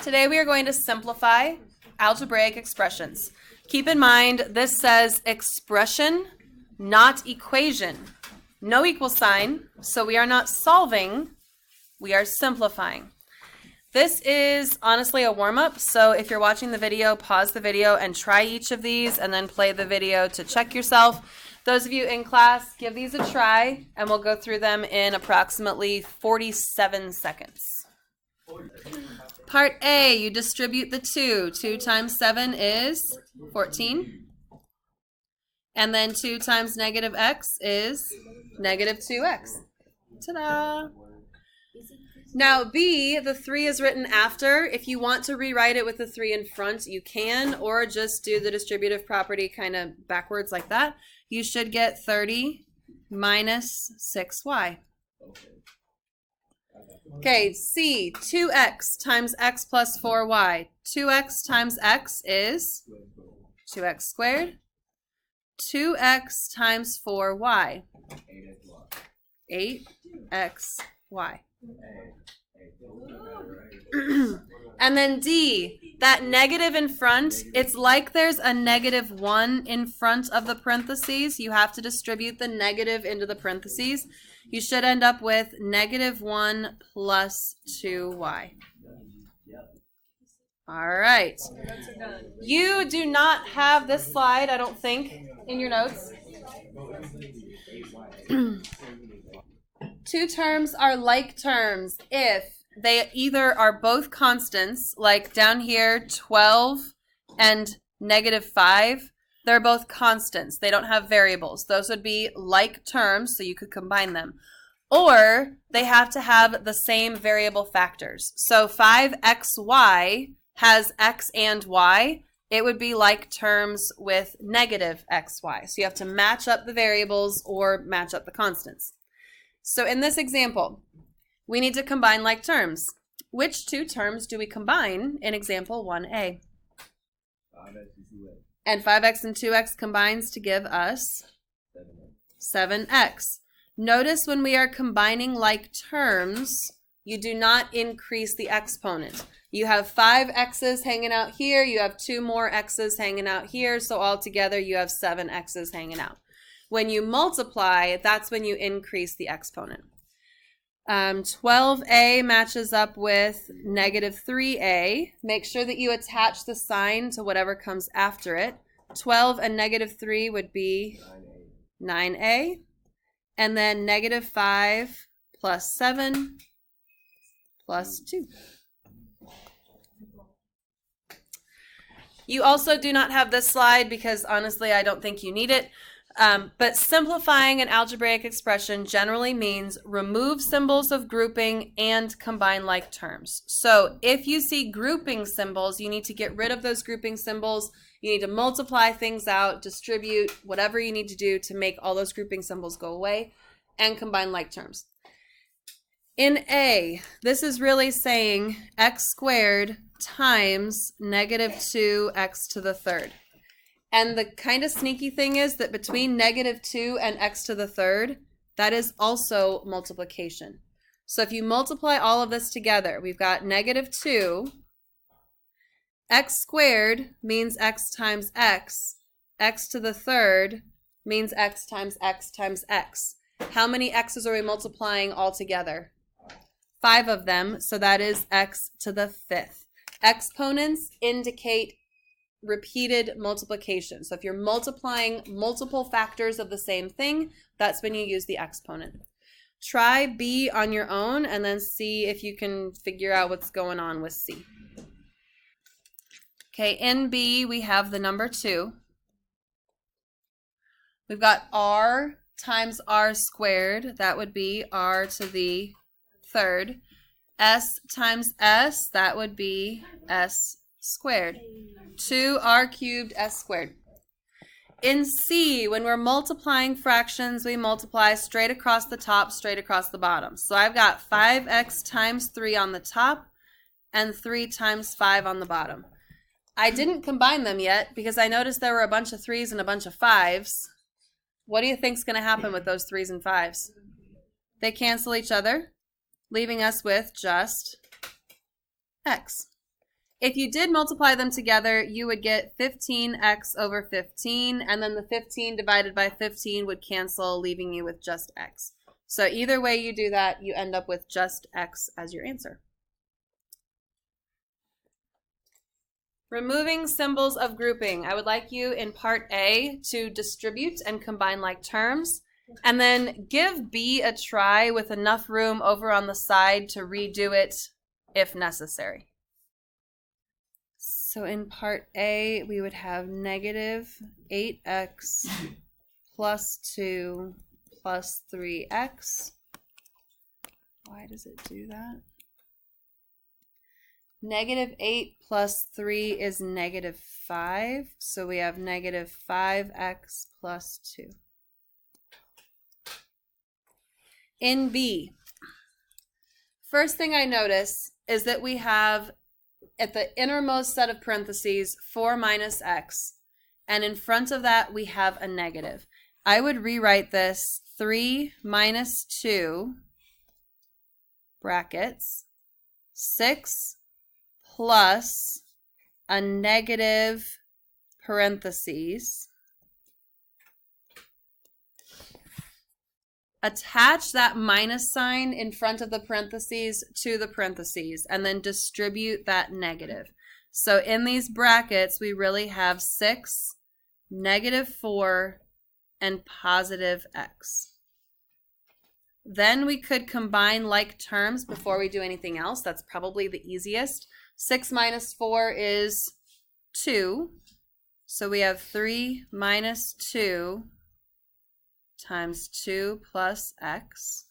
Today we are going to simplify algebraic expressions. Keep in mind this says expression, not equation. No equal sign, so we are not solving, we are simplifying. This is honestly a warm-up, so if you're watching the video, pause the video and try each of these and then play the video to check yourself. Those of you in class, give these a try and we'll go through them in approximately 47 seconds. Part A, you distribute the 2. 2 times 7 is 14. And then 2 times negative x is negative 2x. Ta-da! Now B, the 3 is written after. If you want to rewrite it with the 3 in front, you can, or just do the distributive property kind of backwards like that. You should get 30 minus 6y. Okay, C, 2x times x plus 4y. 2x times x is 2x squared. 2x times 4y. 8xy. And then D, that negative in front, it's like there's a negative 1 in front of the parentheses. You have to distribute the negative into the parentheses. You should end up with negative 1 plus 2y. All right. You do not have this slide, I don't think, in your notes. Two terms are like terms if they either are both constants, like down here 12 and negative 5. They're both constants. They don't have variables. Those would be like terms, so you could combine them. Or they have to have the same variable factors. So 5xy has x and y. It would be like terms with negative xy. So you have to match up the variables or match up the constants. So in this example, we need to combine like terms. Which two terms do we combine in example 1a? And 5x and 2x combines to give us 7x. Notice when we are combining like terms, you do not increase the exponent. You have 5 x's hanging out here, you have 2 more x's hanging out here, so altogether you have 7 x's hanging out. When you multiply, that's when you increase the exponent. 12a matches up with negative 3a. Make sure that you attach the sign to whatever comes after it. 12 and negative 3 would be 9a. And then negative 5 plus 7 plus 2. You also do not have this slide because honestly I don't think you need it. But simplifying an algebraic expression generally means remove symbols of grouping and combine like terms. So if you see grouping symbols, you need to get rid of those grouping symbols. You need to multiply things out, distribute, whatever you need to do to make all those grouping symbols go away, and combine like terms. In A, this is really saying x squared times negative 2x to the third. And the kind of sneaky thing is that between negative 2 and x to the third, that is also multiplication. So if you multiply all of this together, we've got negative 2. X squared means x times x. X to the third means x times x times x. How many x's are we multiplying all together? 5 of them, so that is x to the fifth. Exponents indicate repeated multiplication. So if you're multiplying multiple factors of the same thing, that's when you use the exponent. Try B on your own and then see if you can figure out what's going on with C. Okay, in B we have the number 2. We've got r times r squared. That would be r to the third. S times s, that would be s squared. 2r cubed s squared. In C, when we're multiplying fractions, we multiply straight across the top, straight across the bottom. So I've got 5x times 3 on the top and 3 times 5 on the bottom. I didn't combine them yet because I noticed there were a bunch of 3's and a bunch of 5's. What do you think is going to happen with those 3's and 5's? They cancel each other, leaving us with just x. If you did multiply them together, you would get 15x over 15, and then the 15 divided by 15 would cancel, leaving you with just x. So either way you do that, you end up with just x as your answer. Removing symbols of grouping. I would like you in part A to distribute and combine like terms, and then give B a try with enough room over on the side to redo it if necessary. So in part A, we would have negative 8x plus 2 plus 3x. Why does it do that? Negative 8 plus 3 is negative 5, so we have negative 5x plus 2. In B, first thing I notice is that we have at the innermost set of parentheses 4 minus x, and in front of that we have a negative. I would rewrite this 3 minus 2 brackets 6 plus a negative parentheses. Attach that minus sign in front of the parentheses to the parentheses and then distribute that negative. So in these brackets, we really have 6, negative 4, and positive x. Then we could combine like terms before we do anything else. That's probably the easiest. 6 minus 4 is 2. So we have 3 minus 2 times 2 plus x.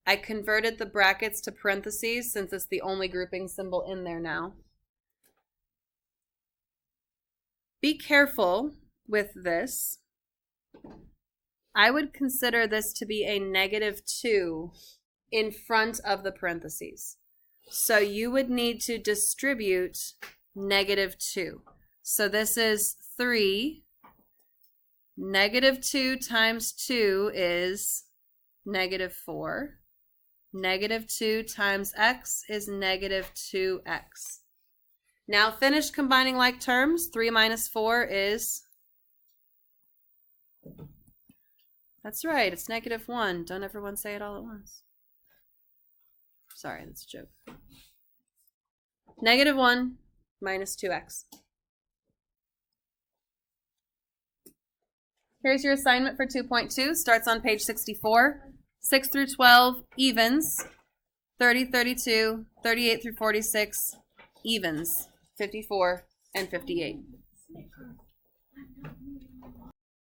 I converted the brackets to parentheses since it's the only grouping symbol in there now. Be careful with this. I would consider this to be a negative 2 in front of the parentheses. So you would need to distribute negative 2. So this is 3. Negative 2 times 2 is negative 4. Negative 2 times x is negative 2x. Now finish combining like terms. 3 minus 4 is... That's right, it's negative 1. Don't everyone say it all at once. Sorry, that's a joke. Negative 1 minus 2x. Here's your assignment for 2.2. Starts on page 64. 6 through 12, evens. 30, 32, 38 through 46, evens. 54 and 58.